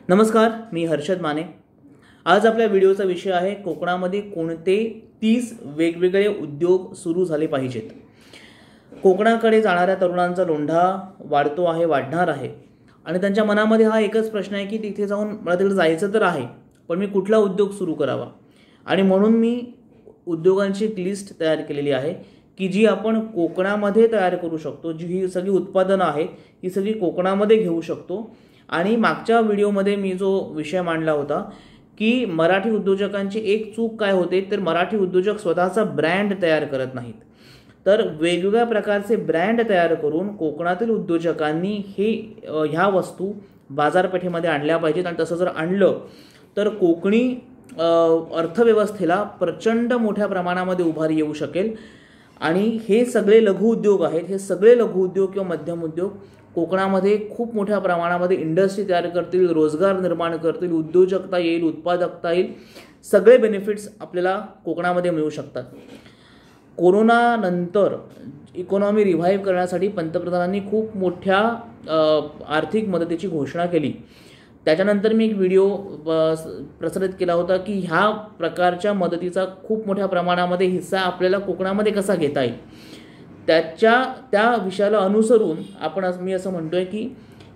नमस्कार, मी हर्षद माने। आज आपल्या व्हिडिओचा विषय आहे कोकणामध्ये कोणते 30 वेगवेगळे उद्योग सुरू झाले पाहिजेत। कोकणाकडे जाणाऱ्या तरुणांचा लोंढा वाढतो आहे, वाढणार आहे आणि त्यांच्या मनामध्ये हा एकच प्रश्न आहे की तिथे जाऊन मला तिकडे जायचं तर आहे, पण मी कुठला उद्योग सुरू करावा। आणि म्हणून मी उद्योगांची एक लिस्ट तयार केलेली आहे की जी आपण कोकणामध्ये तयार करू शकतो। जी ही सगळी उत्पादनं आहेत ही सगळी कोकणामध्ये घेऊ शकतो। आणि मागच्या व्हिडिओमध्ये मी जो विषय मांडला होता की मराठी उद्योजकांची एक चूक काय होते, तर मराठी उद्योजक स्वतःचा ब्रँड तयार करत नाहीत। तर वेगवेगळ्या प्रकारचे ब्रँड तयार करून कोकणातील उद्योजकांनी ह्या वस्तू बाजारपेठेमध्ये आणल्या पाहिजेत। आणि तसं जर आणलं तर कोकणी अर्थव्यवस्थेला प्रचंड मोठ्या प्रमाणामध्ये उभारी येऊ शकेल। आणि हे सगळे लघु उद्योग आहेत, हे सगळे लघु उद्योग किंवा मध्यम उद्योग कोकणामध्ये खूप मोठ्या प्रमाणामध्ये इंडस्ट्री तयार करतील, रोजगार निर्माण करतील, उद्योजकता येईल, उत्पादकता येईल, सगळे बेनिफिट्स आपल्याला कोकणामध्ये मिळू शकतात। कोरोनानंतर इकॉनॉमी रिव्हाइव्ह करण्यासाठी पंतप्रधानांनी खूप मोठ्या आर्थिक मदतीची घोषणा केली। त्याच्यानंतर मी एक व्हिडिओ प्रसारित केला होता की ह्या प्रकारच्या मदतीचा खूप मोठ्या प्रमाणामध्ये हिस्सा आपल्याला कोकणामध्ये कसा घेता येईल। त्या विषयाला अनुसरून मी असं म्हणतोय की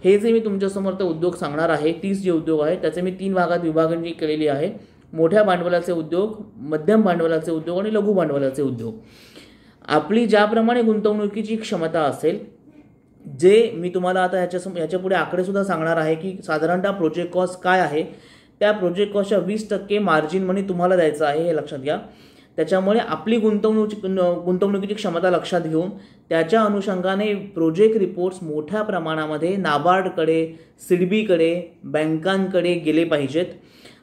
हे जे मी तुमच्यासमोर ते उद्योग सांगणार आहे, 30 जे उद्योग आहेत त्याचे मी 3 भागात विभागणी केलेली आहे। मोठ्या भांडवलाचे उद्योग, मध्यम भांडवलाचे उद्योग आणि लघु भांडवलाचे उद्योग। आपली ज्याप्रमाणे गुंतवणुकीची क्षमता असेल, जे मी तुम्हाला आता ह्याच्या पुढे आकडे सुद्धा सांगणार आहे की साधारणतः प्रोजेक्ट कॉस्ट काय आहे, त्या प्रोजेक्ट कॉस्टच्या 20% मार्जिन मनी तुम्हाला द्यायचं आहे, हे लक्षात घ्या। त्याच्यामुळे आपली गुंतवणुकीची क्षमता लक्षात घेऊन त्याच्या अनुषंगाने प्रोजेक्ट रिपोर्ट्स मोठ्या प्रमाणामध्ये नाबार्डकडे, सिडबीकडे, बँकांकडे गेले पाहिजेत।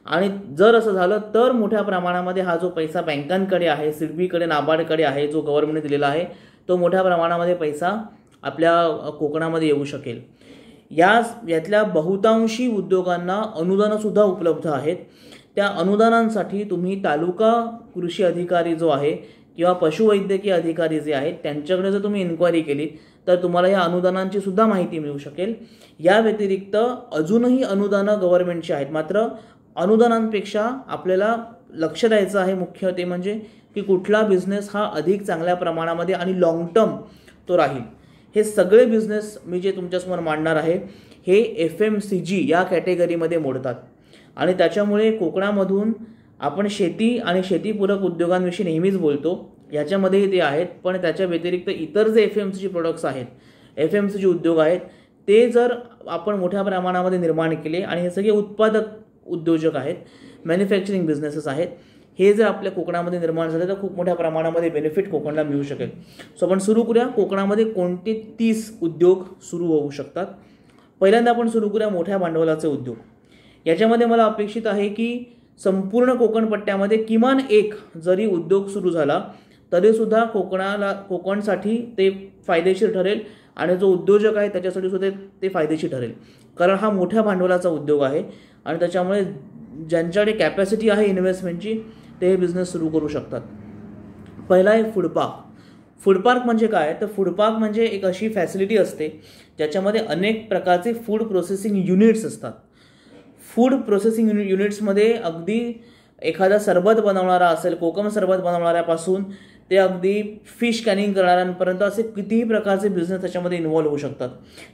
आणि जर असं झालं तर मोठ्या प्रमाणामध्ये हा जो पैसा बँकांकडे आहे, सिडबीकडे, नाबार्डकडे आहे, जो गव्हर्नमेंटने दिलेला आहे, तो मोठ्या प्रमाणामध्ये पैसा आपल्या कोकणामध्ये येऊ शकेल। यातल्या बहुतांशी उद्योगांना अनुदानसुद्धा उपलब्ध आहेत। त्या अनुदानांसाठी तुम्ही तालुका कृषी अधिकारी जो आहे किंवा पशुवैद्यकीय अधिकारी जे आहेत त्यांच्याकडे जर तुम्ही इन्क्वायरी केली तर तुम्हाला या अनुदानांची सुद्धा माहिती मिळू शकेल। या व्यतिरिक्त अजूनही अनुदानं गव्हर्नमेंटची आहेत, मात्र अनुदानांपेक्षा आपल्याला लक्ष द्यायचं आहे मुख्य ते म्हणजे की कुठला बिझनेस हा अधिक चांगल्या प्रमाणामध्ये आणि लॉंग टर्म तो राहील। हे सगळे बिझनेस मी जे तुमच्यासमोर मांडणार आहे हे FMCG या कॅटेगरीमध्ये मोडतात। आणि त्याच्यामुळे कोकणामधून आपण शेती आणि शेतीपूरक उद्योगांविषयी नेहमीच बोलतो, याच्यामध्येही ते आहेत, पण त्याच्या व्यतिरिक्त इतर जे FMCG प्रोडक्ट्स आहेत, FMCG उद्योग आहेत, ते जर आपण मोठ्या प्रमाणामध्ये निर्माण केले आणि हे सगळे उत्पादक उद्योजक आहेत, मॅन्युफॅक्चरिंग बिझनेसेस आहेत, हे जर आपल्या कोकणामध्ये निर्माण झाले तर खूप मोठ्या प्रमाणामध्ये बेनिफिट कोकणाला मिळू शकेल। सो आपण सुरू करूया कोकणामध्ये कोणते 30 उद्योग सुरू होऊ शकतात। पहिल्यांदा आपण सुरू करूया मोठ्या भांडवलाचे उद्योग। याच्यामध्ये मला अपेक्षित आहे की संपूर्ण कोकण पट्ट्यामध्ये किमान एक जरी उद्योग सुरू झाला तरीसुद्धा कोकणसाठी ते फायदेशीर ठरेल आणि जो उद्योजक आहे त्याच्यासाठी सुद्धा ते फायदेशीर ठरेल, कारण हा मोठ्या भांडवलाचा उद्योग आहे आणि त्याच्यामुळे ज्यांच्याकडे कॅपॅसिटी आहे इन्व्हेस्टमेंटची ते हे बिझनेस सुरू करू शकतात। पहिला आहे फूड पार्क। फूड पार्क म्हणजे काय, तर फूड पार्क म्हणजे एक अशी फॅसिलिटी असते ज्याच्यामध्ये अनेक प्रकारचे फूड प्रोसेसिंग युनिट्स असतात। फूड प्रोसेसिंग युनिट्समध्ये अगदी एखादा सरबत बनवणारा असेल, कोकम सरबत बनवणाऱ्यापासून ते अगदी फिश कॅनिंग करणाऱ्यांपर्यंत असे कितीही प्रकारचे बिझनेस त्याच्यामध्ये इन्व्हॉल्व होऊ शकतात।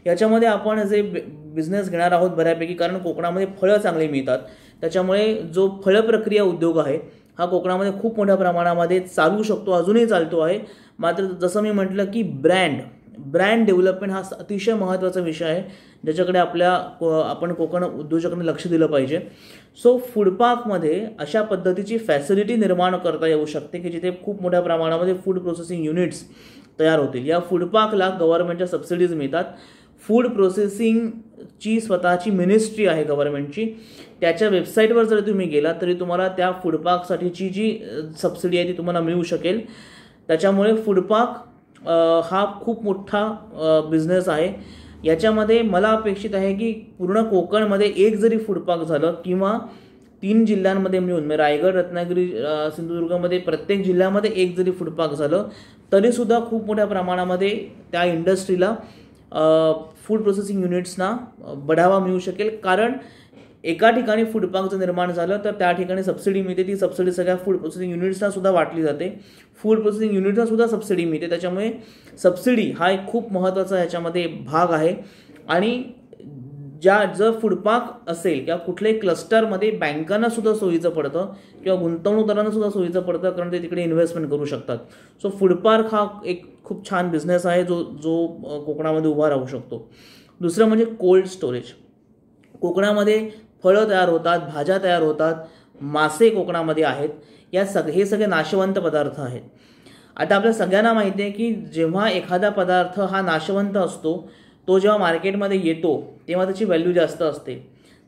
याच्यामध्ये आपण जे बिझनेस घेणार आहोत बऱ्यापैकी, कारण कोकणामध्ये फळं चांगली मिळतात, त्याच्यामुळे जो फळ प्रक्रिया उद्योग आहे हा कोकणामध्ये खूप मोठ्या प्रमाणामध्ये चालू शकतो, अजूनही चालतो आहे। मात्र जसं मी म्हटलं की ब्रँड डेव्हलपमेंट हा अतिशय महत्त्वाचा विषय आहे ज्याच्याकडे आपण कोकण उद्योजकांनी लक्ष दिलं पाहिजे। सो फूड पार्कमध्ये अशा पद्धतीची फॅसिलिटी निर्माण करता येऊ शकते की जिथे खूप मोठ्या प्रमाणामध्ये फूड प्रोसेसिंग युनिट्स तयार होतील। या फूड पार्कला गव्हर्नमेंटच्या सबसिडीज मिळतात। फूड प्रोसेसिंगची स्वतःची मिनिस्ट्री आहे गव्हर्नमेंटची, त्याच्या वेबसाईटवर जर तुम्ही गेला तरी तुम्हाला त्या फूड पार्कसाठीची जी सबसिडी आहे ती तुम्हाला मिळू शकेल। त्याच्यामुळे फूड पार्क हा खूप मोठा बिझनेस आहे। याच्यामध्ये मला अपेक्षित आहे की पूर्ण कोकणमध्ये एक जरी फूड पार्क झालं किंवा 3 जिल्ह्यांमध्ये मिळून रायगड, रत्नागिरी, सिंधुदुर्गमध्ये प्रत्येक जिल्ह्यामध्ये एक जरी फूड पार्क झालं तरीसुद्धा खूप मोठ्या प्रमाणामध्ये त्या इंडस्ट्रीला फूड प्रोसेसिंग युनिट्सना बढावा मिळू शकेल। कारण एका ठिकाणी फूड पार्कचं निर्माण झालं तर त्या ठिकाणी सबसिडी मिळते, ती सबसिडी सगळ्या फूड प्रोसेसिंग युनिट्सना सुद्धा वाटली जाते, फूड प्रोसेसिंग युनिटला सुद्धा सबसिडी मिळते. त्याच्यामुळे सबसिडी हा एक खूप महत्त्वाचा ह्याच्यामध्ये भाग आहे. आणि जर फूड पार्क असेल किंवा कुठल्याही क्लस्टरमध्ये बँकांना सुद्धा सोयीचं पडतं किंवा गुंतवणूकदारांना सुद्धा सोयीचं पडतं, कारण ते तिकडे इन्व्हेस्टमेंट करू शकतात. सो फूड पार्क हा एक खूप छान बिझनेस आहे जो कोकणामध्ये उभा राहू शकतो. दुसरं म्हणजे कोल्ड स्टोरेज. कोकणामध्ये फळं तयार होतात, भाज्या तयार होतात, मासे कोकणामध्ये आहेत. हे सगळे नाशवंत पदार्थ आहेत. आता आपल्या सगळ्यांना माहिती आहे की जेव्हा एखादा पदार्थ हा नाशवंत असतो, तो जेव्हा मार्केटमध्ये येतो तेव्हा त्याची व्हॅल्यू जास्त असते.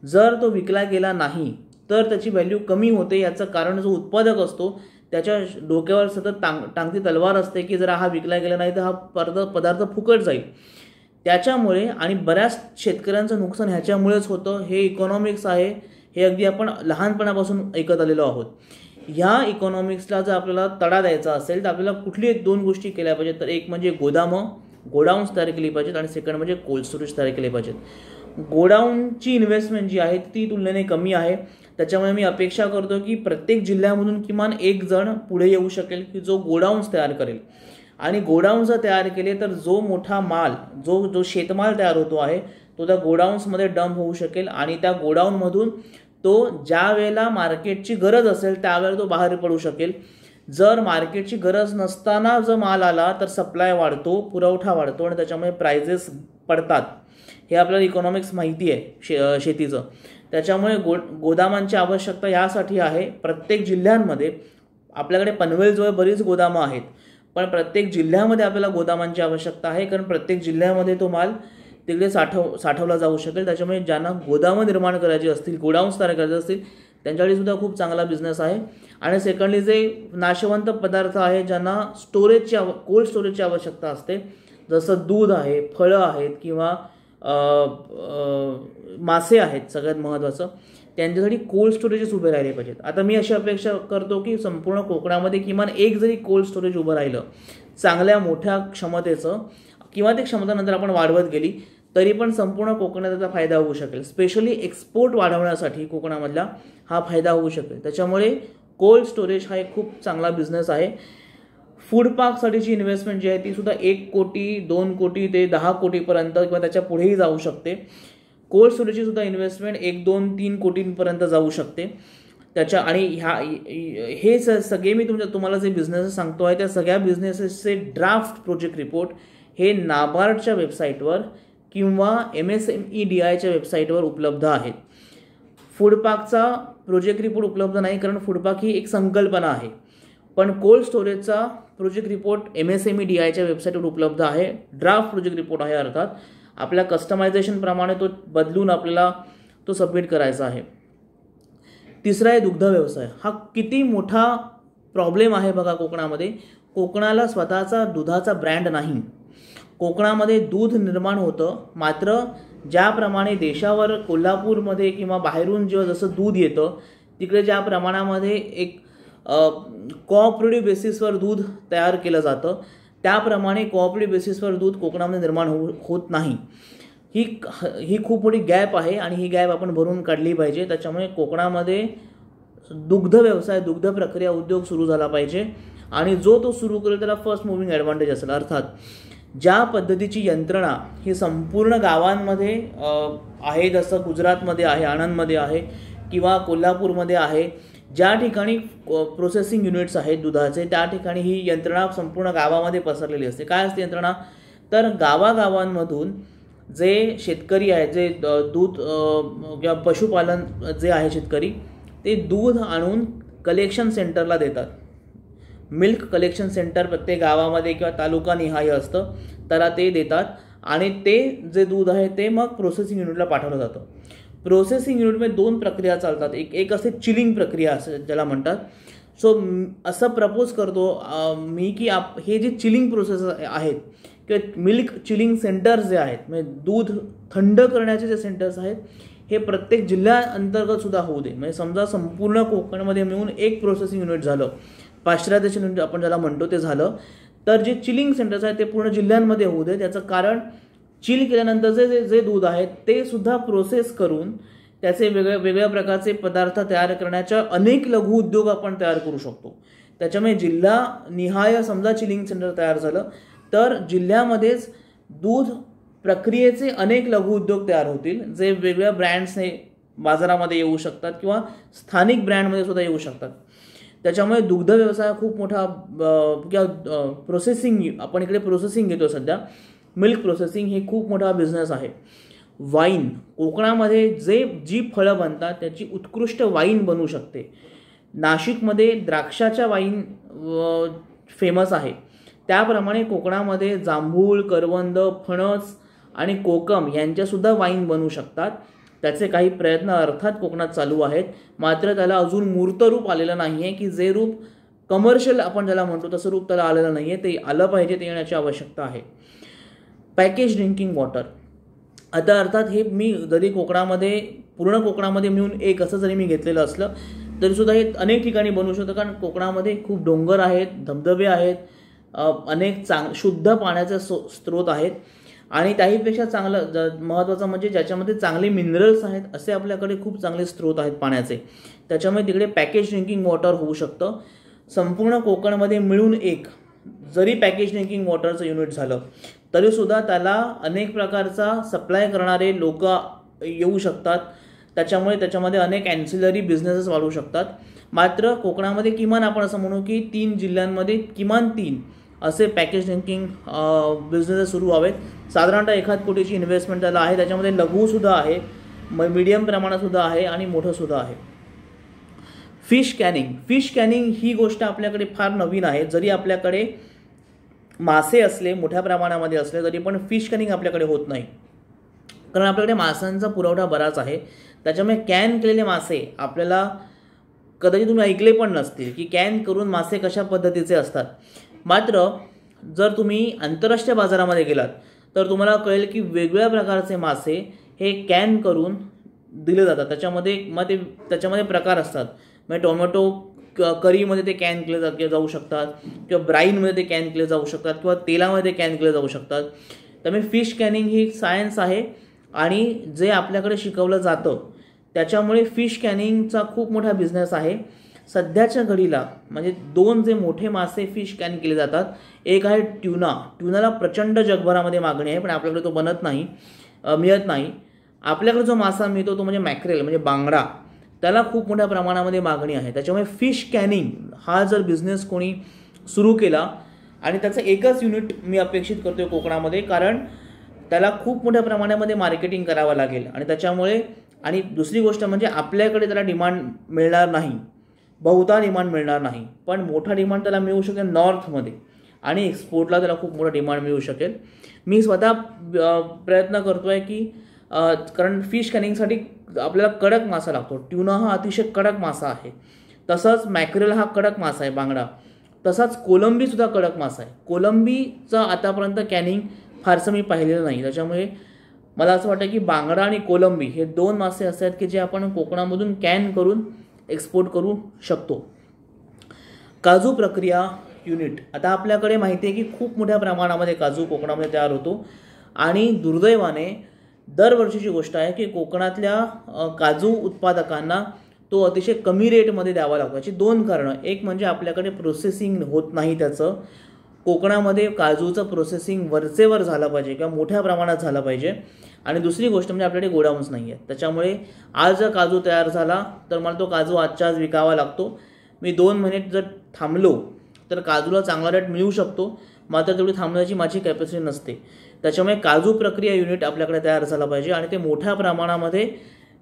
जर तो विकला गेला नाही तर त्याची व्हॅल्यू कमी होते. याचं कारण जो उत्पादक असतो त्याच्या डोक्यावर सतत टांगती तलवार असते की जर हा विकला गेला नाही तर हा पदार्थ फुकट जाईल. त्याच्यामुळे आणि बऱ्याच शेतकऱ्यांचं नुकसान ह्याच्यामुळेच होतं. हे इकॉनॉमिक्स आहे, हे अगदी आपण लहानपणापासून ऐकत आलेलो आहोत. ह्या इकॉनॉमिक्सला जर आपल्याला तडा द्यायचा असेल तर आपल्याला कुठली 2 गोष्टी केल्या पाहिजेत. तर एक म्हणजे गोडाऊन्स तयार केली पाहिजेत आणि सेकंड म्हणजे कोल्ड स्टोरेज तयार केले पाहिजेत. गोडाऊनची इन्व्हेस्टमेंट जी आहे ती तुलनेने कमी आहे. त्याच्यामुळे मी अपेक्षा करतो की प्रत्येक जिल्ह्यामधून किमान एक जण पुढे येऊ शकेल की जो गोडाऊन्स तयार करेल. आणि गोडाऊन जर तयार केले तर जो मोठा माल जो शेतमाल तयार होतो आहे तो त्या गोडाऊन्समध्ये डंप होऊ शकेल आणि त्या गोडाऊनमधून तो ज्या वेळेला मार्केटची गरज असेल त्यावेळेला तो बाहेर पडू शकेल. जर मार्केटची गरज नसताना जर माल आला तर सप्लाय वाढतो, पुरवठा वाढतो आणि त्याच्यामुळे प्राइजेस पडतात. हे आपल्याला इकॉनॉमिक्स माहिती आहे शेतीचं. त्याच्यामुळे गोदामांची आवश्यकता यासाठी आहे. प्रत्येक जिल्ह्यांमध्ये आपल्याकडे पनवेलजवळ बरीच गोदामं आहेत, पण प्रत्येक जिल्ह्यामध्ये आपल्याला गोदामांची आवश्यकता आहे, कारण प्रत्येक जिल्ह्यामध्ये तो माल तिकडे साठवला जाऊ शकेल. त्याच्यामुळे ज्यांना गोदामं निर्माण करायची असतील, गोडाऊन्स तयार करायचे असतील, त्यांच्यासाठी सुद्धा खूप चांगला बिझनेस आहे. आणि सेकंडली जे नाशवंत पदार्थ आहे ज्यांना कोल्ड स्टोरेजची आवश्यकता असते, जसं दूध आहे, फळं आहेत किंवा मासे आहेत, सगळ्यात महत्त्वाचं त्यांच्यासाठी कोल्ड स्टोरेजेस उभे राहिले पाहिजेत. आता मी अशी अपेक्षा करतो की संपूर्ण कोकणामध्ये किमान एक जरी कोल्ड स्टोरेज उभं राहिलं चांगल्या मोठ्या क्षमतेचं, किंवा ते क्षमता नंतर आपण वाढवत गेली तरी पण संपूर्ण कोकणात त्याचा फायदा होऊ शकेल. स्पेशली एक्सपोर्ट वाढवण्यासाठी कोकणामधला हा फायदा होऊ शकेल. त्याच्यामुळे कोल्ड स्टोरेज हा एक खूप चांगला बिझनेस आहे. फूड पार्कसाठीची इन्व्हेस्टमेंट जी आहे ती सुद्धा 1 कोटी 2 कोटी ते 10 कोटीपर्यंत किंवा त्याच्या पुढेही जाऊ शकते. कोल्ड स्टोरेजची सुद्धा इन्व्हेस्टमेंट 1, 2, 3 कोटींपर्यंत जाऊ शकते. आणि हे सगळे मी तुम्हाला जे बिझनेसेस सांगतो आहे त्या सगळ्या बिझनेसेसचे ड्राफ्ट प्रोजेक्ट रिपोर्ट हे नाबार्डच्या वेबसाईटवर किंवा MSMEDIच्या वेबसाईटवर उपलब्ध आहेत. फूड पार्कचा प्रोजेक्ट रिपोर्ट उपलब्ध नाही, कारण फूड पार्क ही एक संकल्पना आहे. पण कोल्ड स्टोरेजचा प्रोजेक्ट रिपोर्ट MSMEDIच्या वेबसाईटवर उपलब्ध आहे. ड्राफ्ट प्रोजेक्ट रिपोर्ट आहे, अर्थात आपल्या कस्टमायझेशनप्रमाणे तो बदलून आपल्याला तो सबमिट करायचा आहे. तिसरा आहे दुग्ध व्यवसाय. हा किती मोठा प्रॉब्लेम आहे बघा कोकणामध्ये. कोकणाला स्वतःचा दुधाचा ब्रँड नाही. कोकणामध्ये दूध निर्माण होतं, मात्र ज्याप्रमाणे देशावर कोल्हापूरमध्ये किंवा बाहेरून जेव्हा जसं दूध येतं तिकडे ज्या प्रमाणामध्ये एक कोऑपरेटिव्ह बेसिसवर दूध तयार केलं जातं त्याप्रमाणे कोऑपरेटिव्ह बेसिसवर दूध कोकणामध्ये निर्माण होत नाही. ही खूप मोठी गॅप आहे आणि ही गॅप आपण भरून काढली पाहिजे. त्याच्यामुळे कोकणामध्ये दुग्ध व्यवसाय, दुग्ध प्रक्रिया उद्योग सुरू झाला पाहिजे आणि जो तो सुरू करेल त्याला फर्स्ट मुव्हिंग ॲडव्हान्टेज असेल. अर्थात ज्या पद्धतीची यंत्रणा ही संपूर्ण गावांमध्ये आहे, जसं गुजरातमध्ये आहे, आणंदमध्ये आहे किंवा कोल्हापूरमध्ये आहे, ज्या ठिकाणी प्रोसेसिंग युनिट्स आहेत दुधाचे त्या ठिकाणी ही यंत्रणा संपूर्ण गावामध्ये पसरलेली असते. काय असते यंत्रणा? तर गावागावांमधून जे शेतकरी आहेत, जे दूध किंवा पशुपालन जे आहे शेतकरी, ते दूध आणून कलेक्शन सेंटरला देतात. मिल्क कलेक्शन सेंटर प्रत्येक गावामध्ये किंवा तालुका निहाय असतं, त्याला ते देतात आणि ते जे दूध आहे ते मग प्रोसेसिंग युनिटला पाठवलं जातं. प्रोसेसिंग युनिटमध्ये 2 प्रक्रिया चालतात. एक असते चिलिंग प्रक्रिया असं ज्याला म्हणतात. सो असं प्रपोज करतो मी की हे जे चिलिंग प्रोसेस आहेत किंवा मिल्क चिलिंग सेंटर्स जे आहेत, म्हणजे दूध थंड करण्याचे जे सेंटर्स आहेत, हे प्रत्येक जिल्ह्याअंतर्गत सुद्धा होऊ दे. म्हणजे समजा संपूर्ण कोकणमध्ये मिळून एक प्रोसेसिंग युनिट झालं, पाश्चरायझेशन युनिट आपण ज्याला म्हणतो ते झालं, तर जे चिलिंग सेंटर्स आहेत ते पूर्ण जिल्ह्यांमध्ये होऊ दे. त्याचं कारण चिल केल्यानंतर जे दूध आहे ते सुद्धा प्रोसेस करून त्याचे वेगवेगळ्या प्रकारचे पदार्थ तयार करण्याच्या अनेक लघु उद्योग आपण तयार करू शकतो. त्याच्यामुळे जिल्हा निहाय समजा चिलिंग सेंटर तयार झालं तर जिल्ह्यामध्येच दूध प्रक्रियेचे अनेक लघु उद्योग तयार होतील, जे वेगवेगळ्या ब्रँड्सने बाजारामध्ये येऊ शकतात किंवा स्थानिक ब्रँडमध्ये सुद्धा येऊ शकतात. त्याच्यामुळे दुग्ध व्यवसाय खूप मोठा किंवा प्रोसेसिंग, आपण इकडे प्रोसेसिंग घेतो सध्या, मिल्क प्रोसेसिंग हे खूप मोठा बिझनेस आहे. वाईन, कोकणामध्ये जी फळं बनतात त्याची उत्कृष्ट वाईन बनू शकते. नाशिकमध्ये द्राक्षाच्या वाईन फेमस आहे, त्याप्रमाणे कोकणामध्ये जांभूळ, करवंद, फणस आणि कोकम यांच्यासुद्धा वाईन बनवू शकतात. त्याचे काही प्रयत्न अर्थात कोकणात चालू आहेत, मात्र त्याला अजून मूर्त रूप आलेलं नाही आहे, की जे रूप कमर्शियल आपण ज्याला म्हणतो तसं रूप त्याला आलेलं नाही आहे. ते आलं पाहिजे, ते येण्याची आवश्यकता आहे. पॅकेज ड्रिंकिंग वॉटर, आता अर्थात हे मी जरी कोकणामध्ये पूर्ण कोकणामध्ये मिळून एक असं जरी मी घेतलेलं असलं तरीसुद्धा हे अनेक ठिकाणी बनवू शकतं, कारण कोकणामध्ये खूप डोंगर आहेत, धबधबे आहेत, अनेक शुद्ध पाण्याचे स्रोत आहेत आणि त्याहीपेक्षा चांगलं महत्त्वाचं म्हणजे ज्याच्यामध्ये चांगले मिनरल्स आहेत असे आपल्याकडे खूप चांगले स्रोत आहेत पाण्याचे. त्याच्यामुळे तिकडे पॅकेज ड्रिंकिंग वॉटर होऊ शकतं. संपूर्ण कोकणमध्ये मिळून एक जरी पॅकेज ड्रिंकिंग वॉटरचं युनिट झालं तरीसुद्धा त्याला अनेक प्रकारचा सप्लाय करणारे लोक येऊ शकतात. त्याच्यामुळे त्याच्यामध्ये अनेक ॲन्सिलरी बिझनेसेस वाढू शकतात. मात्र कोकणामध्ये किमान आपण असं म्हणू की 3 जिल्ह्यांमध्ये किमान 3 असे पॅकेज ड्रिंकिंग बिझनेसेस सुरू हवेत. साधारणतः 1 कोटीची इन्व्हेस्टमेंट त्याला आहे. त्याच्यामध्ये लघुसुद्धा आहे, मीडियम प्रमाणातसुद्धा आहे आणि मोठंसुद्धा आहे. फिश कॅनिंग ही गोष्ट आपल्याकडे फार नवीन आहे. जरी आपल्याकडे मासे असले, मोठ्या प्रमाणामध्ये असले, तरी पण फिश कॅनिंग आपल्याकडे होत नाही, कारण आपल्याकडे माशांचा पुरवठा बराच आहे. त्याच्यामुळे कॅन केलेले मासे आपल्याला कदाचित तुम्ही ऐकले पण नसतील की कॅन करून मासे कशा पद्धतीचे असतात. मात्र जर तुम्ही आंतरराष्ट्रीय बाजारामध्ये गेलात तर तुम्हाला कळेल की वेगवेगळ्या प्रकारचे मासे हे कॅन करून दिले जातात. त्याच्यामध्ये प्रकार असतात. म्हणजे टोमॅटो करीमध्ये ते कॅन केले जाऊ शकतात किंवा ब्राईनमध्ये ते कॅन केले जाऊ शकतात किंवा तेलामध्ये ते कॅन केले जाऊ शकतात. त्यामुळे फिश कॅनिंग ही सायन्स आहे आणि जे आपल्याकडे शिकवलं जातं त्याच्यामुळे फिश कॅनिंगचा खूप मोठा बिझनेस आहे. सध्याच्या घडीला म्हणजे 2 जे मोठे मासे फिश कॅन केले जातात. एक आहे ट्यूनाला प्रचंड जगभरामध्ये मागणी आहे, पण आपल्याकडे तो मिळत नाही. आपल्याकडे जो मासा मिळतो तो म्हणजे मॅक्रेल, म्हणजे बांगडा, त्याला खूप मोठ्या प्रमाणामध्ये मागणी आहे. त्याच्यामुळे फिश कॅनिंग हा जर बिझनेस कोणी सुरू केला आणि त्याचं एकच युनिट मी अपेक्षित करतोय कोकणामध्ये, कारण त्याला खूप मोठ्या प्रमाणामध्ये मार्केटिंग करावं लागेल आणि त्याच्यामुळे आणि दुसरी गोष्ट म्हणजे आपल्याकडे त्याला डिमांड मिळणार नाही, बहुधा डिमांड मिळणार नाही, पण मोठा डिमांड त्याला मिळू शकेल नॉर्थमध्ये आणि एक्सपोर्टला त्याला खूप मोठा डिमांड मिळू शकेल. मी स्वतः प्रयत्न करतोय की कारण फिश कॅनिंगसाठी आपल्याला कडक मासा लागतो. ट्यूना हा अतिशय कडक मासा आहे, तसंच मॅक्रेल हा कडक मासा आहे बांगडा, तसाच कोलंबीसुद्धा कडक मासा आहे. कोलंबीचं आतापर्यंत कॅनिंग फारसं मी पाहिलेलं नाही. त्याच्यामुळे मला असं वाटतं की बांगडा आणि कोलंबी हे 2 मासे असे आहेत की जे आपण कोकणामधून कॅन करून एक्सपोर्ट करू शकतो. काजू प्रक्रिया युनिट, आता आपल्याकडे माहिती आहे की खूप मोठ्या प्रमाणामध्ये काजू कोकणामध्ये तयार होतो आणि दुर्दैवाने दरवर्षीची गोष्ट आहे की कोकणातल्या काजू उत्पादकांना तो अतिशय कमी रेटमध्ये द्यावा लागतो. याची 2 कारणं. एक म्हणजे आपल्याकडे प्रोसेसिंग होत नाही त्याचं. कोकणामध्ये काजूचं प्रोसेसिंग वरचेवर झालं पाहिजे किंवा मोठ्या प्रमाणात झालं पाहिजे. आणि दुसरी गोष्ट म्हणजे आपल्याकडे गोडाऊन्स नाही आहेत. त्याच्यामुळे आज जर काजू तयार झाला तर मला तो काजू आजच्या आज विकावा लागतो. मी 2 महिने जर थांबलो तर काजूला चांगला रेट मिळू शकतो, मात्र तेवढी थांबण्याची माझी कॅपॅसिटी नसते. त्याच्यामुळे काजू प्रक्रिया युनिट आपल्याकडे तयार झालं पाहिजे आणि ते मोठ्या प्रमाणामध्ये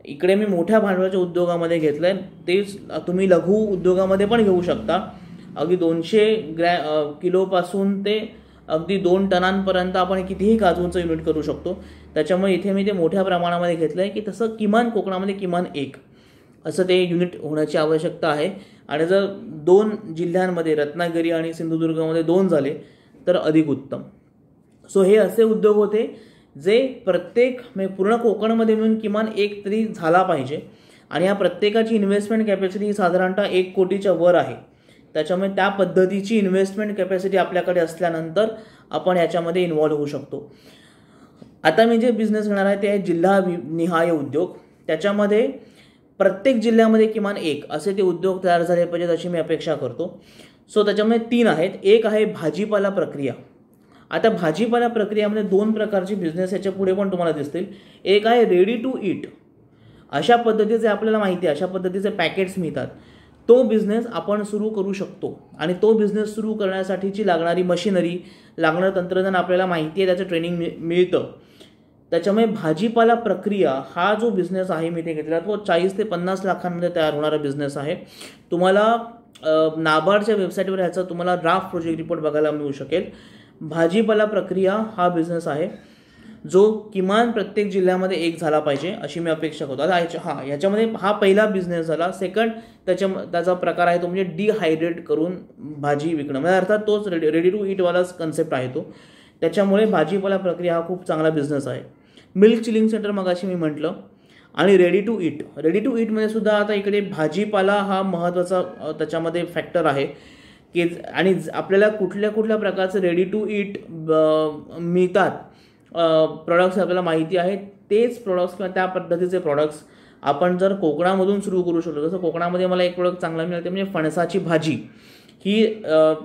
इकडे मी मोठ्या भांडवलाच्या उद्योगामध्ये घेतलं आहे. तेच तुम्ही लघु उद्योगामध्ये पण घेऊ शकता. अगदी 200 किलोपासून ते अगदी 2 टनांपर्यंत आपण कितीही काजूंचं युनिट करू शकतो. त्याच्यामुळे इथे मी ते मोठ्या प्रमाणामध्ये घेतलं आहे की तसं किमान कोकणामध्ये किमान 1 असं ते युनिट होण्याची आवश्यकता आहे. आणि जर 2 जिल्ह्यांमध्ये रत्नागिरी आणि सिंधुदुर्गमध्ये 2 झाले तर अधिक उत्तम. सो हे असे उद्योग होते जे प्रत्येक पूर्ण कोकणमध्ये मिळून किमान 1 तरी झाला पाहिजे आणि या प्रत्येकाची इन्व्हेस्टमेंट कॅपॅसिटी ही साधारणतः 1 कोटीच्या वर आहे. त्याच्यामुळे त्या पद्धतीची इन्व्हेस्टमेंट कॅपॅसिटी आपल्याकडे असल्यानंतर आपण याच्यामध्ये इन्व्हॉल्व होऊ शकतो. आता मी जे बिझनेस घेणार आहे ते आहे जिल्हा निहाय उद्योग. त्याच्यामध्ये प्रत्येक जिल्ह्यामध्ये किमान एक असे ते उद्योग तयार झाले पाहिजेत अशी मी अपेक्षा करतो. सो त्याच्यामध्ये 3 आहेत. एक आहे भाजीपाला प्रक्रिया. आता भाजीपाला प्रक्रियामध्ये 2 प्रकारचे बिझनेस याच्या पुढे पण तुम्हाला दिसतील. एक आहे रेडी टू ईट. अशा पद्धतीचे आपल्याला माहिती आहे, अशा पद्धतीचे पॅकेट्स मिळतात. तो बिझनेस आपण सुरू करू शकतो आणि तो बिझनेस सुरू करण्यासाठीची लागणारी मशिनरी, लागणारं तंत्रज्ञान आपल्याला माहिती आहे, त्याचं ट्रेनिंग मिळतं. त्याच्यामुळे भाजीपाला प्रक्रिया हा जो बिझनेस आहे मी ते घेतला, तो 40 ते 50 लाखांमध्ये तयार होणारा बिझनेस आहे. तुम्हाला नाबार्डच्या वेबसाईटवर ह्याचा तुम्हाला ड्राफ्ट प्रोजेक्ट रिपोर्ट बघायला मिळू शकेल. भाजीपाला प्रक्रिया हा बिझनेस आहे जो किमान प्रत्येक जिल्ह्यामध्ये एक झाला पाहिजे अशी मी अपेक्षा करतो. आता याच्यामध्ये हा पहिला बिझनेस झाला. सेकंड त्याचा प्रकार आहे तो म्हणजे डिहायड्रेट करून भाजी विकणं, म्हणजे अर्थात तोच रेडी टू ईटवालाच कन्सेप्ट आहे तो. त्याच्यामुळे भाजीपाला प्रक्रिया हा खूप चांगला बिझनेस आहे. मिल्क चिलिंग सेंटर मगाशी मी म्हटलं, आणि ready to eat. Ready to ईटमध्ये सुद्धा आता इकडे भाजीपाला हा महत्त्वाचा त्याच्यामध्ये फॅक्टर आहे की, आणि आपल्याला कुठल्या कुठल्या प्रकारचे रेडी टू ईट मिळतात प्रॉडक्ट्स आपल्याला माहिती आहेत. तेच प्रॉडक्ट्स किंवा त्या पद्धतीचे प्रॉडक्ट्स आपण जर कोकणामधून सुरू करू शकतो. जसं कोकणामध्ये मला एक प्रोडक्ट चांगला मिळालं ते म्हणजे फणसाची भाजी. ही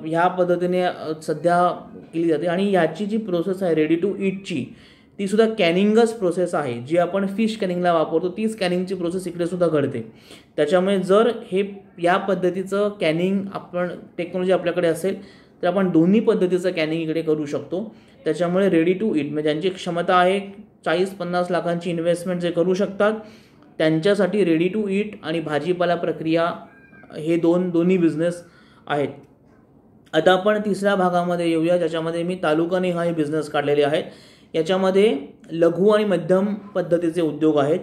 ह्या पद्धतीने सध्या केली जाते आणि याची जी प्रोसेस आहे रेडी टू ईटची, ती सुद्धा कॅनिंगच प्रोसेस आहे. जी आपण फिश कॅनिंगला वापरतो तीच कॅनिंगची प्रोसेस इकडे सुद्धा घडते. त्याच्यामुळे जर या पद्धतीचं कॅनिंग आपण टेक्नॉलॉजी आपल्याकडे असेल तर आपण दोन्ही पद्धतीचं कॅनिंग इकडे करू शकतो. त्याच्यामुळे रेडी टू ईट म्हणजे ज्यांची क्षमता आहे 40-50 लाखांची इन्व्हेस्टमेंट जे करू शकतात त्यांच्यासाठी रेडी टू ईट आणि भाजीपाला प्रक्रिया हे दोन्ही बिझनेस आहेत. आता आपण तिसऱ्या भागामध्ये येऊया, ज्याच्यामध्ये मी तालुकानिहाय बिझनेस काढलेले आहेत. याच्यामध्ये लघु आणि मध्यम पद्धतीचे उद्योग आहेत.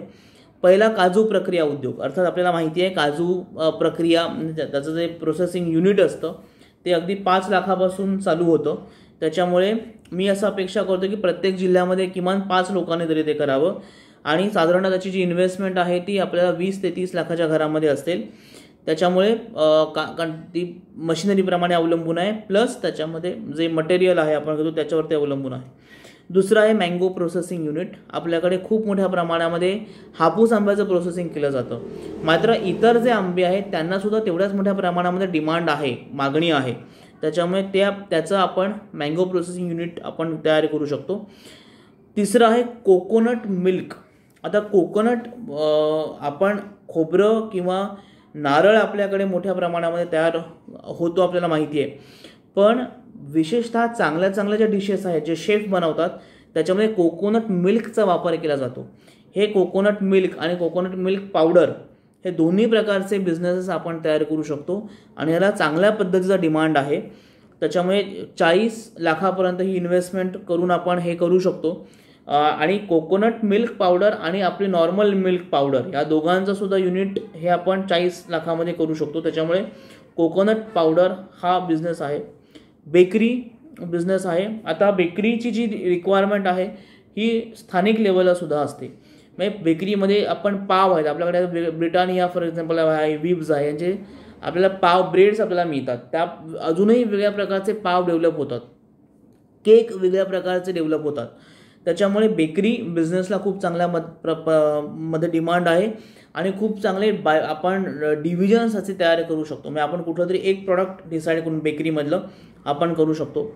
पहिला काजू प्रक्रिया उद्योग. अर्थात आपल्याला माहिती आहे काजू प्रक्रिया त्याचं जे प्रोसेसिंग युनिट असतं ते अगदी 5 लाखापासून चालू होतं. त्याच्यामुळे मी असं अपेक्षा करतो की प्रत्येक जिल्ह्यामध्ये किमान 5 लोकांनी तरी ते करावं आणि साधारण त्याची जी इन्व्हेस्टमेंट आहे ती आपल्याला 20 ते 30 लाखाच्या घरामध्ये असेल. त्याच्यामुळे ती मशिनरीप्रमाणे अवलंबून आहे, प्लस त्याच्यामध्ये जे मटेरियल आहे आपण घेतो त्याच्यावरती अवलंबून आहे. दुसरं आहे मँगो प्रोसेसिंग युनिट. आपल्याकडे खूप मोठ्या प्रमाणामध्ये हापूस आंब्याचं प्रोसेसिंग केलं जातं, मात्र इतर जे आंबे आहेत त्यांनासुद्धा तेवढ्याच मोठ्या प्रमाणामध्ये डिमांड आहे, मागणी आहे. त्याच्यामुळे त्याचं आपण मँगो प्रोसेसिंग युनिट आपण तयार करू शकतो. तिसरं आहे कोकोनट मिल्क. आता कोकोनट आपण खोबरं किंवा नारळ आपल्याकडे मोठ्या प्रमाणामध्ये तयार होतो आपल्याला माहिती आहे, पण विशेषतः चांगल्या ज्या डिशेस आहेत जे शेफ बनवतात त्याच्यामध्ये कोकोनट मिल्कचा वापर केला जातो. हे कोकोनट मिल्क आणि कोकोनट मिल्क पावडर हे दोन्ही प्रकारचे बिझनेसेस आपण तयार करू शकतो आणि याला चांगल्या पद्धतीचा डिमांड आहे. त्याच्यामुळे 40 लाखापर्यंत ही इन्व्हेस्टमेंट करून आपण हे करू शकतो. आणि कोकोनट मिल्क पावडर आणि आपली नॉर्मल मिल्क पावडर या दोघांचं सुद्धा युनिट हे आपण 40 लाखामध्ये करू शकतो. त्याच्यामुळे कोकोनट पावडर हा बिझनेस आहे. बेकरी बिझनेस आहे. आता बेकरीची जी रिक्वायरमेंट आहे ही स्थानिक लेवलला सुद्धा असते. म्हणजे बेकरीमध्ये आपण पाव आहेत आपल्याकडे, ब्रिटानिया फॉर एक्झाम्पल आहे, विब्स आहे, यांचे आपल्याला पाव ब्रेड्स आपल्याला मिळतात. त्या अजूनही वेगळ्या प्रकारचे पाव डेव्हलप होतात, केक वेगळ्या प्रकारचे डेव्हलप होतात. त्याच्यामुळे बेकरी बिझनेसला खूप चांगल्या मध्ये डिमांड आहे आणि खूप चांगले आपण डिव्हिजन्स असे तयार करू शकतो. म्हणजे आपण कुठलं तरी एक प्रॉडक्ट डिसाईड करून बेकरीमधलं आपण करू शकतो.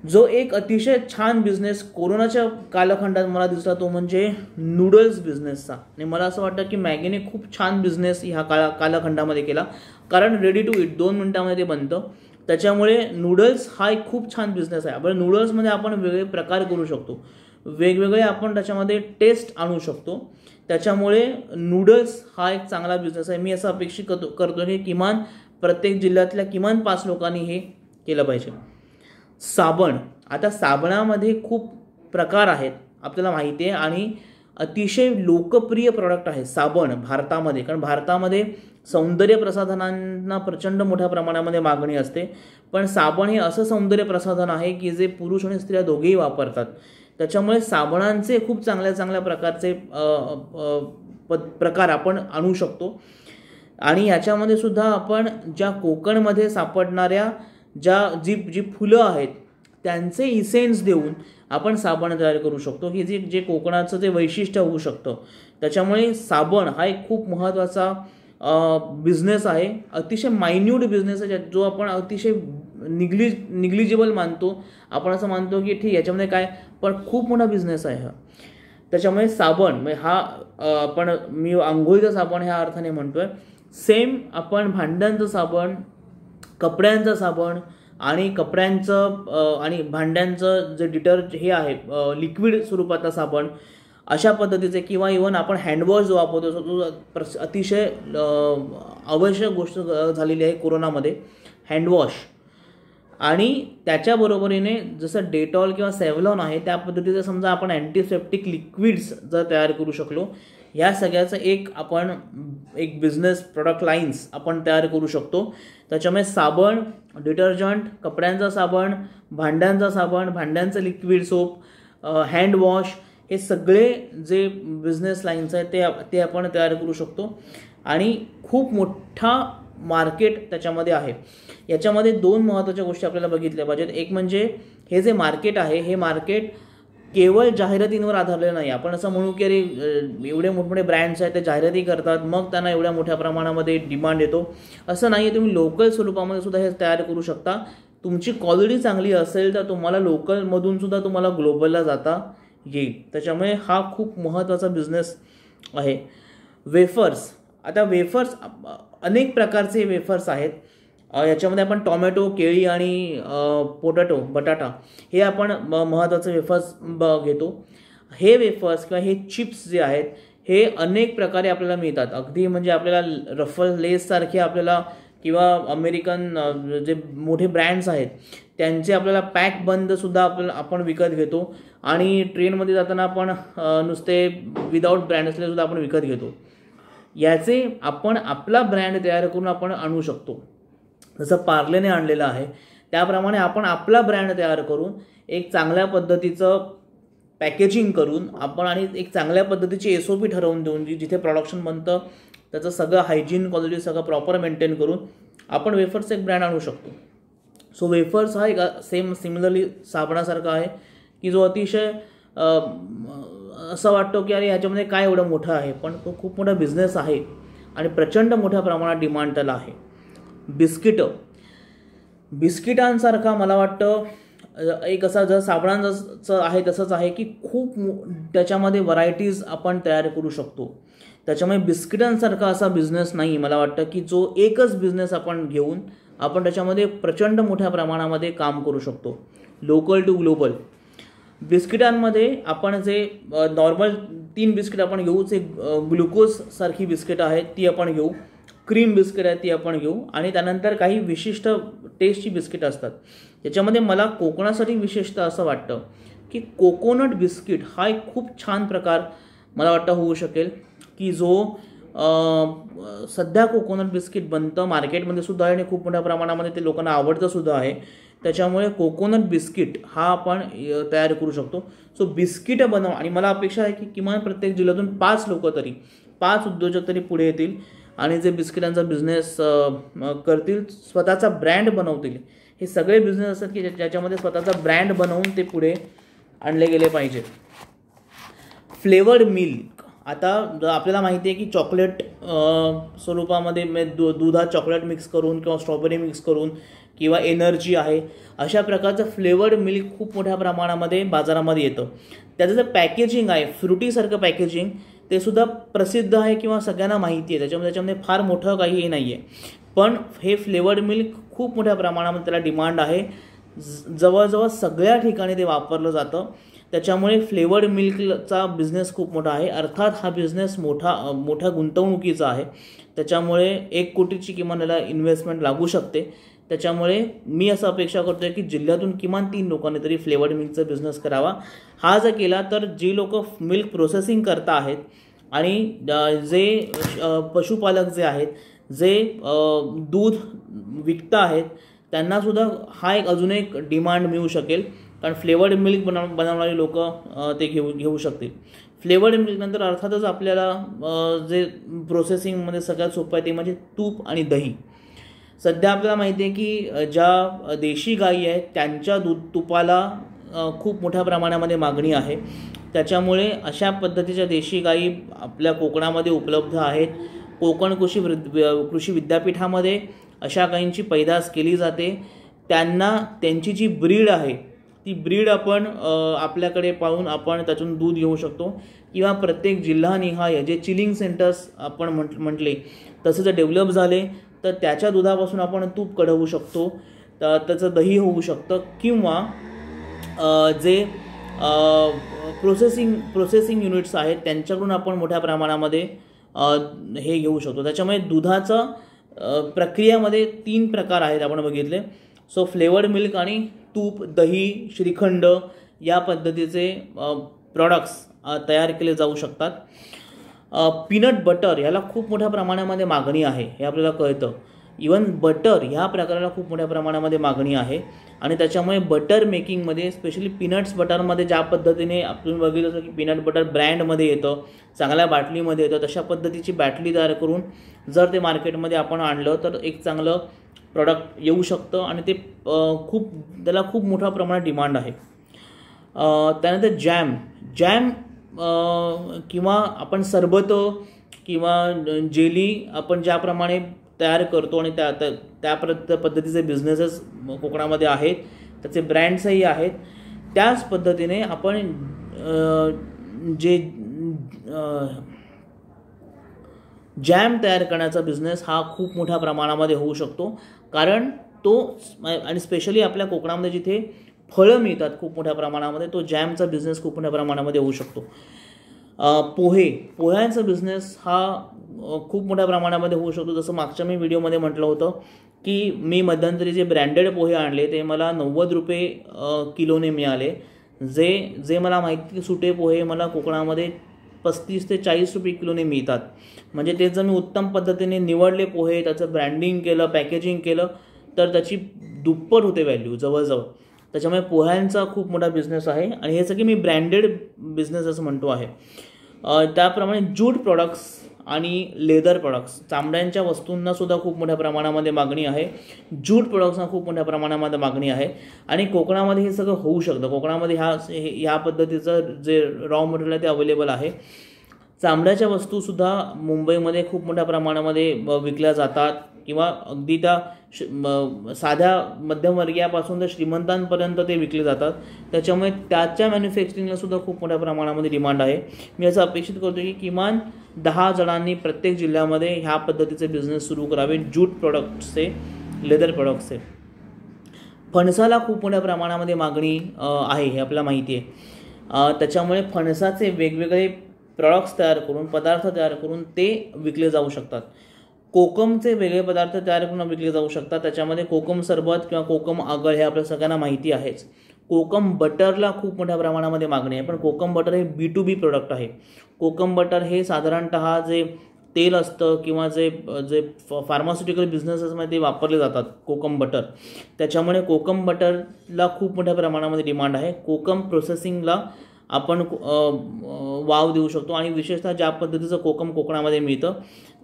जो एक अतिशय छान बिझनेस कोरोनाच्या कालखंडात मला दिसला तो म्हणजे नूडल्स बिझनेसचा. आणि मला असं वाटतं की मॅगीने खूप छान बिझनेस ह्या कालखंडामध्ये केला, कारण रेडी टू ईट 2 मिनिटामध्ये ते बनतं. त्याच्यामुळे नूडल्स हा एक खूप छान बिझनेस आहे. आपण नूडल्समध्ये आपण वेगवेगळे प्रकार करू शकतो, वेगवेगळे आपण त्याच्यामध्ये टेस्ट आणू शकतो. त्याच्यामुळे नूडल्स हा एक चांगला बिझनेस आहे. मी असं अपेक्षित करतो की किमान प्रत्येक जिल्ह्यातल्या किमान 5 लोकांनी हे केलं पाहिजे. साबण. आता साबणामध्ये खूप प्रकार आहेत आपल्याला माहिती आहे आणि अतिशय लोकप्रिय प्रॉडक्ट आहे साबण भारतामध्ये, कारण भारतामध्ये सौंदर्य प्रसाधनांना प्रचंड मोठ्या प्रमाणामध्ये मागणी असते. पण साबण हे असं सौंदर्य प्रसाधन आहे की जे पुरुष आणि स्त्रिया दोघेही वापरतात. त्याच्यामुळे साबणांचे खूप चांगल्या प्रकारचे प्रकार आपण आणू शकतो. आणि याच्यामध्ये सुद्धा आपण ज्या कोकणमध्ये सापडणाऱ्या जी फुलं आहेत त्यांचे इसेन्स देऊन आपण साबण तयार करू शकतो, की जे कोकणाचं जे वैशिष्ट्य होऊ शकतं. त्याच्यामुळे साबण हा एक खूप महत्त्वाचा बिझनेस आहे, अतिशय मायन्यूट बिझनेस आहे, जो आपण अतिशय निग्लिजिबल मानतो. आपण असं मानतो की ठीक याच्यामध्ये काय, पण खूप मोठा बिझनेस आहे हा. त्याच्यामुळे साबण म्हणजे हा मी आंघोळीचा साबण ह्या अर्थाने म्हणतोय. सेम आपण भांड्यांचं साबण, कपड्यांचं साबण आणि कपड्यांचं आणि भांड्यांचं जे हे आहे लिक्विड स्वरूपातला साबण अशा पद्धतीचे, किंवा इव्हन आपण हँडवॉश जो वापरतो तो अतिशय आवश्यक गोष्ट झालेली आहे कोरोनामध्ये, हँडवॉश. आणि त्याच्याबरोबरीने जसं डेटॉल किंवा सेव्हलॉन आहे त्या पद्धतीचं समजा आपण अँटीसेप्टिक लिक्विड्स जर तयार करू शकलो, ह्या सगळ्याचं आपण एक बिझनेस प्रोडक्ट लाईन्स आपण तयार करू शकतो. त्याच्यामुळे साबण, डिटर्जंट, कपड्यांचा साबण, भांड्यांचा साबण, भांड्यांचं लिक्विड सोप, हँडवॉश, हे सगळे जे बिझनेस लाईन्स आहेत ते आपण तयार करू शकतो. आणि खूप मोठा मार्केट त्याच्यामध्ये आहे. याच्यामध्ये 2 महत्त्वाच्या गोष्टी आपल्याला बघितल्या पाहिजेत. एक म्हणजे हे जे मार्केट आहे हे मार्केट केवळ जाहिरातींवर आधारलेलं नाही. आपण असं म्हणू की अरे एवढे मोठमोठे ब्रँड्स आहेत ते जाहिराती करतात, मग त्यांना एवढ्या मोठ्या प्रमाणामध्ये डिमांड येतो, असं नाही आहे. तुम्ही लोकल स्वरूपामध्ये सुद्धा हे तयार करू शकता. तुमची क्वालिटी चांगली असेल तर तुम्हाला लोकलमधून सुद्धा तुम्हाला ग्लोबलला जाता येईल. त्याच्यामुळे हा खूप महत्त्वाचा बिझनेस आहे. वेफर्स, आता वेफर्स अनेक प्रकारचे वेफर्स आहेत. याच्यामध्ये आपण टोमॅटो, केळी आणि बटाटा हे आपण महत्त्वाचे वेफर्स घेतो. हे वेफर्स किंवा हे चिप्स जे आहेत हे अनेक प्रकारे आपल्याला मिळतात. अगदी म्हणजे आपल्याला रफल लेससारखे आपल्याला किंवा अमेरिकन जे मोठे ब्रँड्स आहेत त्यांचे आपल्याला पॅक बंदसुद्धा आपण विकत घेतो. आणि ट्रेनमध्ये जाताना आपण नुसते विदाऊट ब्रँड असलेसुद्धा आपण विकत घेतो. याचे आपण आपला ब्रँड तयार करून आपण आणू शकतो. जसं पार्लेने आणलेलं आहे त्याप्रमाणे आपण आपला ब्रँड तयार करून एक चांगल्या पद्धतीचं पॅकेजिंग करून आपण आणि एक चांगल्या पद्धतीची SOP ठरवून देऊन जिथे प्रोडक्शन बनतं त्याचं सगळं हायजीन, क्वालिटी सगळं प्रॉपर मेंटेन करून आपण वेफर्स एक ब्रँड आणू शकतो. सो वेफर्स हा एक सिमिलरली साबणासारखा आहे की जो अतिशय असं वाटतं की अरे ह्याच्यामध्ये काय एवढं मोठं आहे, पण तो खूप मोठा बिझनेस आहे आणि प्रचंड मोठ्या प्रमाणात डिमांड त्याला आहे. बिस्किटांसारखा मला वाटतं एक असा जर साबणांचं आहे तसंच आहे की खूप त्याच्यामध्ये व्हरायटीज आपण तयार करू शकतो. त्याच्यामुळे बिस्किटांसारखा असा बिझनेस नाही मला वाटतं की जो एकच बिझनेस आपण घेऊन आपण त्याच्यामध्ये प्रचंड मोठ्या प्रमाणामध्ये काम करू शकतो. लोकल टू ग्लोबल बिस्किटांमध्ये आपण जे नॉर्मल 3 बिस्किट आपण घेऊ, जे ग्लुकोज सारखी बिस्किट आहेत ती आपण घेऊ, क्रीम बिस्किट आहे ती आपण घेऊ, आणि त्यानंतर काही विशिष्ट टेस्टची बिस्किट असतात. याच्यामध्ये मला कोकणासाठी विशेषतः असं वाटतं की कोकोनट बिस्किट हा एक खूप छान प्रकार मला वाटतं होऊ शकेल की जो सध्या कोकोनट बिस्किट बनतं मार्केटमध्ये सुद्धा आहे आणि खूप मोठ्या प्रमाणामध्ये ते लोकांना आवडतं सुद्धा आहे. त्याच्यामुळे कोकोनट बिस्किट हा आपण तयार करू शकतो. सो बिस्किट बनव, आणि मला अपेक्षा आहे की किमान प्रत्येक जिल्ह्यातून 5 लोक तरी 5 उद्योजक तरी पुढे येतील आणि जे बिस्किटांचा बिझनेस करतील, स्वतःचा ब्रँड बनवतील. हे सगळे बिझनेस असतात की ज्याच्यामध्ये स्वतःचा ब्रँड बनवून ते पुढे आणले गेले पाहिजे. फ्लेवर्ड मिल्क, आता आपल्याला माहिती आहे की चॉकलेट स्वरूपामध्ये दुधात चॉकलेट मिक्स करून किंवा स्ट्रॉबेरी मिक्स करून किंवा एनर्जी आहे अशा प्रकारचं फ्लेवर्ड मिल्क खूप मोठ्या प्रमाणामध्ये बाजारामध्ये येतं. त्याचं जे पॅकेजिंग आहे फ्रुटीसारखं पॅकेजिंग ते सुद्धा प्रसिद्ध आहे किंवा सगळ्यांना माहिती आहे. त्याच्यामध्ये फार मोठं काही नाही आहे, पण हे फ्लेवर्ड मिल्क खूप मोठ्या प्रमाणामध्ये त्याला डिमांड आहे. जवळजवळ सगळ्या ठिकाणी ते वापरलं जातं. त्याच्यामुळे फ्लेवर्ड मिल्कचा बिझनेस खूप मोठा आहे. अर्थात हा बिझनेस मोठ्या गुंतवणुकीचा आहे. त्याच्यामुळे 1 कोटीची किमान याला इन्व्हेस्टमेंट लागू शकते. त्याच्यामुळे मी असं अपेक्षा करतो आहे की जिल्ह्यातून किमान 3 लोकांनी तरी फ्लेवर्ड मिल्कचा बिझनेस करावा. हा जर केला तर जी लोक मिल्क प्रोसेसिंग करता आहेत आणि जे पशुपालक जे आहेत, जे दूध विकता आहेत, त्यांनासुद्धा हा अजून एक डिमांड मिळू शकेल. कारण फ्लेवर्ड मिल्क बनवणारी लोक ते घेऊ शकतील. फ्लेवर्ड मिल्कनंतर अर्थातच आपल्याला जे प्रोसेसिंगमध्ये सगळ्यात सोपं आहे ते म्हणजे तूप आणि दही. सध्या आपल्याला माहिती आहे की ज्या देशी गायी आहेत त्यांच्या तुपाला खूप मोठ्या प्रमाणामध्ये मागणी आहे. त्याच्यामुळे अशा पद्धतीच्या देशी गाई आपल्या कोकणामध्ये उपलब्ध आहेत. कोकण कृषी विद्यापीठामध्ये अशा गायींची पैदास केली जाते. त्यांची जी ब्रीड आहे ती ब्रीड आपण आपल्याकडे पाहून आपण त्यातून दूध घेऊ शकतो, किंवा प्रत्येक जिल्हानिहाय जे चिलिंग सेंटर्स आपण म्हटले तसे जर डेव्हलप झाले तर त्याच्या दुधापासून आपण तूप कढवू शकतो, त्याचं दही होऊ शकतं, किंवा जे प्रोसेसिंग युनिट्स आहेत त्यांच्याकडून आपण मोठ्या प्रमाणामध्ये हे घेऊ शकतो. त्याच्यामुळे दुधाचं प्रक्रियामध्ये 3 प्रकार आहेत आपण बघितले. सो फ्लेवर्ड मिल्क आणि तूप, दही, श्रीखंड या पद्धतीचे प्रॉडक्ट्स तयार केले जाऊ शकतात. पीनट बटर ह्याला खूप मोठ्या प्रमाणामध्ये मागणी आहे हे आपल्याला कळतं. इवन बटर ह्या प्रकाराला खूप मोठ्या प्रमाणामध्ये मागणी आहे आणि त्याच्यामुळे बटर मेकिंगमध्ये स्पेशली पीनट्स बटरमध्ये ज्या पद्धतीने आपण बघितलं असं की पीनट बटर ब्रँडमध्ये येतं, चांगल्या बाटलीमध्ये येतं, तशा पद्धतीची बाटली तयार करून जर ते मार्केटमध्ये आपण आणलं तर एक चांगलं प्रॉडक्ट येऊ शकतं आणि ते त्याला खूप मोठ्या प्रमाणात डिमांड आहे. त्यानंतर जॅम किंवा आपण सरबत किंवा जेली आपण ज्याप्रमाणे तयार करतो आणि त्या पद्धतीचे बिझनेसेस कोकणामध्ये आहेत, त्याचे ब्रँड्सही आहेत. त्याच पद्धतीने आपण जे जॅम तयार करण्याचा बिझनेस हा खूप मोठ्या प्रमाणामध्ये होऊ शकतो, कारण तो आणि स्पेशली आपल्या कोकणामध्ये जिथे फळं मिळतात खूप मोठ्या प्रमाणामध्ये, तो जॅमचा बिझनेस खूप मोठ्या प्रमाणामध्ये होऊ शकतो. पोह्यांचा बिझनेस हा खूप मोठ्या प्रमाणामध्ये होऊ शकतो. जसं मागच्या मी व्हिडिओमध्ये म्हटलं होतं की मी मध्यंतरी जे ब्रँडेड पोहे आणले ते मला 90 रुपये किलोने मिळाले. जे मला माहिती की सुटे पोहे मला कोकणामध्ये 35 ते 40 रुपये किलोने मिळतात. म्हणजे ते जर मी उत्तम पद्धतीने निवडले पोहे, त्याचं ब्रँडिंग केलं, पॅकेजिंग केलं तर त्याची दुप्पट होते व्हॅल्यू जवळजवळ. त्याच्यामुळे पोह्यांचा खूप मोठा बिझनेस आहे आणि हे सगळे मी ब्रँडेड बिझनेस असं म्हणतो आहे. त्याप्रमाणे ज्यूट प्रॉडक्ट्स आणि लेदर प्रॉडक्ट्स, चामड्यांच्या वस्तूंनासुद्धा खूप मोठ्या प्रमाणामध्ये मागणी आहे. ज्यूट प्रॉडक्ट्सना खूप मोठ्या प्रमाणामध्ये मागणी आहे आणि कोकणामध्ये हे सगळं होऊ शकतं. कोकणामध्ये ह्या पद्धतीचं जे रॉ मटेरियल आहे ते अवेलेबल आहे. चामड्याच्या वस्तूसुद्धा मुंबईमध्ये खूप मोठ्या प्रमाणामध्ये विकल्या जातात, किंवा अगदी त्या साध्या मध्यमवर्गीयापासून तर श्रीमंतांपर्यंत ते विकले जातात. त्याच्यामुळे त्याच्या मॅन्युफॅक्चरिंगलासुद्धा खूप मोठ्या प्रमाणामध्ये डिमांड आहे. मी असं अपेक्षित करतो की किमान 10 जणांनी प्रत्येक जिल्ह्यामध्ये ह्या पद्धतीचे बिझनेस सुरू करावे, ज्यूट प्रॉडक्ट्सचे, लेदर प्रॉडक्ट्सचे. फणसाला खूप मोठ्या प्रमाणामध्ये मागणी आहे हे आपल्याला माहिती आहे. त्याच्यामुळे फणसाचे वेगवेगळे प्रॉडक्ट्स तयार करून, पदार्थ तयार करून ते विकले जाऊ शकतात. कोकमचे वेगळे पदार्थ तयार करून विकले जाऊ शकतात. त्याच्यामध्ये कोकम सरबत किंवा कोकम आगळ हे आपल्या सगळ्यांना माहिती आहेच. कोकम बटरला खूप मोठ्या प्रमाणामध्ये मागणी आहे, पण कोकम बटर हे B2B प्रोडक्ट आहे. कोकम बटर हे साधारणतः जे तेल असतं किंवा जे फार्मास्युटिकल बिझनेसेसमध्ये वापरले जातात कोकम बटर, त्याच्यामुळे कोकम बटरला खूप मोठ्या प्रमाणामध्ये डिमांड आहे. कोकम प्रोसेसिंगला आपण वाव देऊ शकतो आणि विशेषतः ज्या पद्धतीचं कोकम कोकणामध्ये मिळतं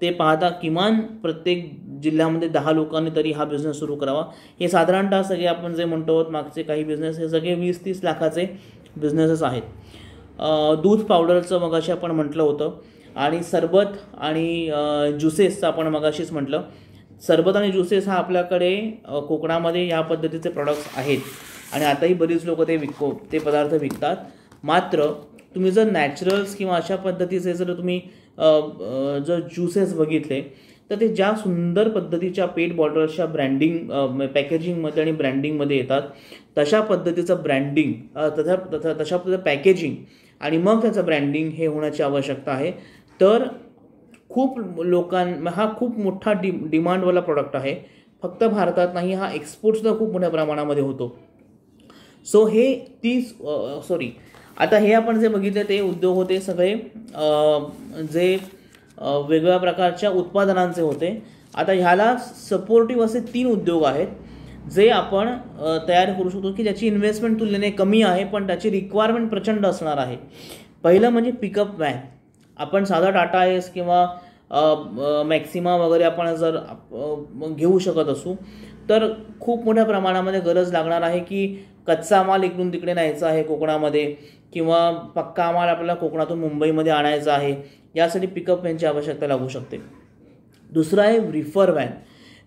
ते पाहता किमान प्रत्येक जिल्ह्यामध्ये 10 लोकांनी तरी हा बिझनेस सुरू करावा. हे साधारणतः सगळे आपण जे म्हणतो मागचे काही बिझनेस हे सगळे 20-30 लाखाचे बिझनेसेस आहेत. दूध पावडरचं मगाशी आपण म्हटलं होतं, आणि सरबत आणि ज्युसेसचं आपण मगाशीच म्हटलं. सरबत आणि ज्युसेस हा आपल्याकडे कोकणामध्ये या पद्धतीचे प्रॉडक्ट्स आहेत आणि आताही बरीच लोक ते पदार्थ विकतात. मात्र तुम्ही जर नॅचरल्स किंवा अशा पद्धतीचे जर तुम्ही जर ज्युसेस बघितले तर ते ज्या सुंदर पद्धतीच्या पेट बॉटल्सच्या ब्रँडिंग पॅकेजिंगमध्ये आणि ब्रँडिंगमध्ये येतात, तशा पद्धतीचं ब्रँडिंग तशा पद्धतीचं पॅकेजिंग आणि मग त्याचं ब्रँडिंग हे होण्याची आवश्यकता आहे. तर खूप हा खूप मोठा डिमांडवाला प्रॉडक्ट आहे. फक्त भारतात नाही, हा एक्सपोर्टसुद्धा खूप मोठ्या प्रमाणामध्ये होतो. सो हे आता हे आपण जे बघितले ते उद्योग होते सगळे जे वेगवेगळ्या प्रकारच्या उत्पादनांचे होते. आता ह्याला सपोर्टिव्ह असे 3 उद्योग आहेत जे आपण तयार करू शकतो की ज्याची इन्व्हेस्टमेंट तुलनेने कमी आहे पण त्याची रिक्वायरमेंट प्रचंड असणार आहे. पहिलं म्हणजे पिकअप व्हॅन. आपण साधा टाटा एस किंवा मॅक्सिमा वगैरे आपण जर घेऊ शकत असू तर खूप मोठ्या प्रमाणामध्ये गरज लागणार आहे की कच्चा माल इकडून तिकडे न्यायचा आहे कोकणामध्ये, किंवा पक्का माल आपल्याला कोकणातून मुंबईमध्ये आणायचा आहे, यासाठी पिकअप व्हॅनची आवश्यकता लागू शकते. दुसरं आहे रिफर व्हॅन.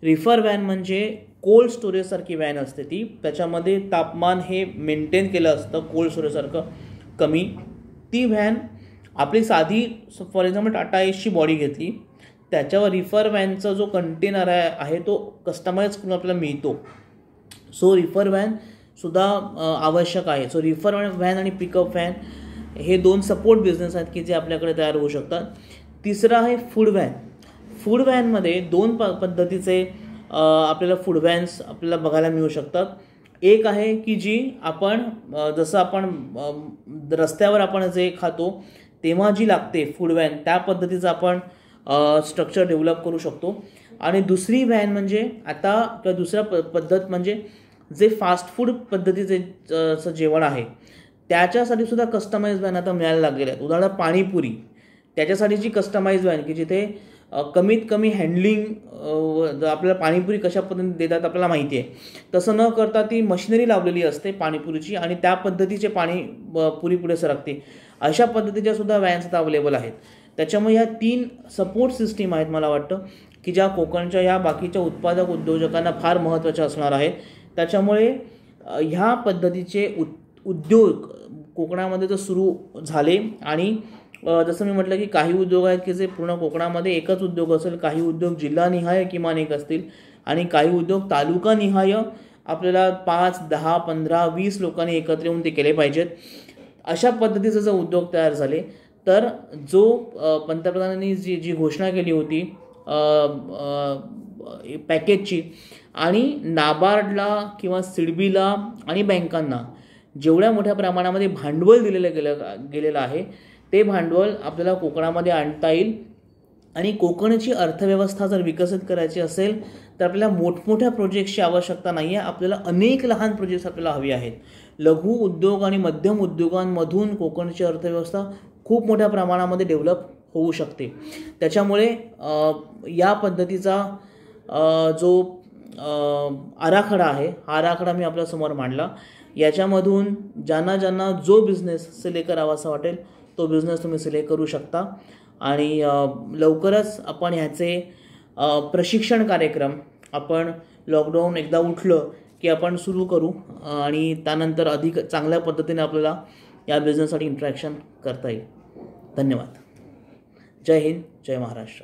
रिफर व्हॅन म्हणजे कोल्ड स्टोरेजसारखी व्हॅन असते ती. त्याच्यामध्ये तापमान हे मेंटेन केलं असतं कोल्ड स्टोरेजसारखं कमी. ती व्हॅन आपली साधी फॉर एक्झाम्पल टाटा एसची बॉडी घेतली, त्याच्यावर रिफर व्हॅनचा जो कंटेनर आहे तो कस्टमाइज करून आपल्याला मिळतो. सो रिफर व्हॅनसुद्धा आवश्यक आहे. सो रिफर व्हॅन आणि पिकअप व्हॅन हे 2 सपोर्ट बिझनेस आहेत की जे आपल्याकडे तयार होऊ शकतात. तिसरं आहे फूड व्हॅन. फूड व्हॅनमध्ये 2 पद्धतीचे आपल्याला फूड व्हॅन्स आपल्याला बघायला मिळू शकतात. एक आहे की जी आपण जसं आपण रस्त्यावर आपण जे खातो तेव्हा जी लागते फूड व्हॅन, त्या पद्धतीचं आपण स्ट्रक्चर डेव्हलप करू शकतो. आणि दुसरी व्हॅन म्हणजे आता किंवा दुसऱ्या पद्धत म्हणजे जे फास्ट फूड पद्धतीचे जेवण आहे त्याच्यासाठी सुद्धा कस्टमाइज व्हॅन आता मिळायला लागलेल्या आहेत. उदाहरणार्थ पाणीपुरी, त्याच्यासाठीची कस्टमाइज व्हॅन की जिथे कमीत कमी हँडलिंग, आपल्याला पाणीपुरी कशा पद्धतीने देतात आपल्याला माहिती आहे, तसं न करता ती मशिनरी लावलेली असते पाणीपुरीची आणि त्या पद्धतीचे पाणी पुरी पुढे सरकते. अशा पद्धतीच्या सुद्धा व्हॅन्स आता अवेलेबल आहेत. त्याच्यामुळे ह्या 3 सपोर्ट सिस्टीम आहेत मला वाटतं की ज्या कोकणच्या ह्या बाकीच्या उत्पादक उद्योजकांना फार महत्त्वाच्या असणार आहेत. त्याच्यामुळे ह्या पद्धतीचे उद्योग कोकणामध्ये जर सुरू झाले आणि जसं मी म्हटलं की काही उद्योग आहेत की जे पूर्ण कोकणामध्ये एकच उद्योग असेल, काही उद्योग जिल्हानिहाय किमान एक असतील आणि काही उद्योग तालुकानिहाय आपल्याला 5, 10, 15, 20 लोकांनी एकत्र येऊन ते केले पाहिजेत. अशा पद्धतीचे जर उद्योग तयार झाले तर जो पंतप्रधानांनी जी घोषणा केली होती पॅकेजची, आणि नाबार्डला किंवा सिडबीला आणि बँकांना जेवढ्या मोठ्या प्रमाणामध्ये भांडवल गेलेलं आहे ते भांडवल आपल्याला कोकणामध्ये आणता येईल. आणि कोकणची अर्थव्यवस्था जर विकसित करायची असेल तर आपल्याला मोठमोठ्या प्रोजेक्ट्सची आवश्यकता नाही आहे, आपल्याला अनेक लहान प्रोजेक्ट्स आपल्याला हवी आहेत. लघु उद्योग आणि मध्यम उद्योगांमधून कोकणची अर्थव्यवस्था खूप मोठ्या प्रमाणामध्ये डेव्हलप होऊ शकते. त्याच्यामुळे या पद्धतीचा जो आराखडा आहे हा आराखडा मी आपल्यासमोर मांडला. याच्यामधून ज्यांना जो बिझनेस सिलेक्ट करावासा वाटेल तो बिझनेस तुम्ही सिलेक्ट करू शकता. आणि लवकरच आपण ह्याचे प्रशिक्षण कार्यक्रम आपण लॉकडाऊन एकदा उठलं की आपण सुरू करू आणि त्यानंतर अधिक चांगल्या पद्धतीने आपल्याला या बिझनेससाठी इंटरॅक्शन करता येईल. धन्यवाद. जय हिंद, जय महाराष्ट्र.